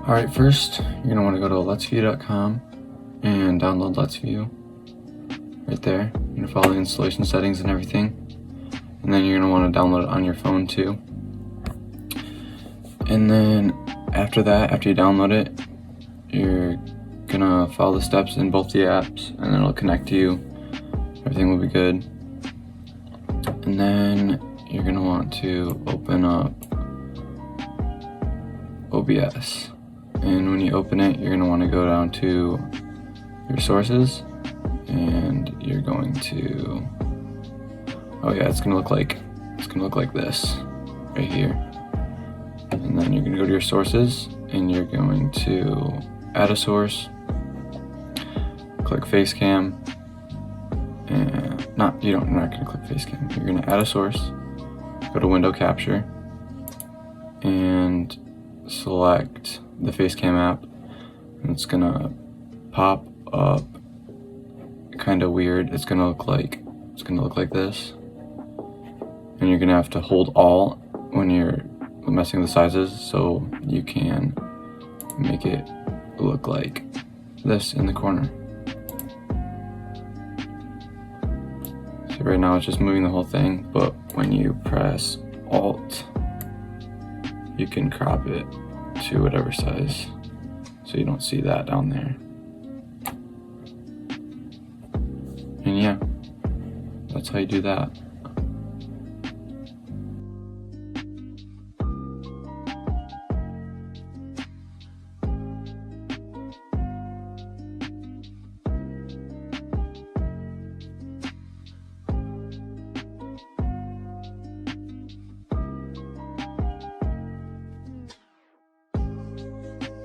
Alright, first you're going to want to go to letsview.com and download Let's View right there. You're going to follow the installation settings and everything, and then you're going to want to download it on your phone too. And then after that, after you download it, you're going to follow the steps in both the apps, and then it'll connect to you. Everything will be good. And then you're going to want to open up OBS. And when you open it, you're going to want to go down to your sources, and you're going to, oh yeah, it's going to look like this right here. And then you're going to go to your sources, and you're going to add a source, click Facecam, and you're not going to click Facecam. You're going to add a source, go to Window Capture, and select the Facecam app, and it's gonna pop up kind of weird. It's gonna look like this, and you're gonna have to hold Alt when you're messing with the sizes so you can make it look like this in the corner. So right now it's just moving the whole thing, but when you press Alt, you can crop it to whatever size so you don't see that down there. And yeah, that's how you do that.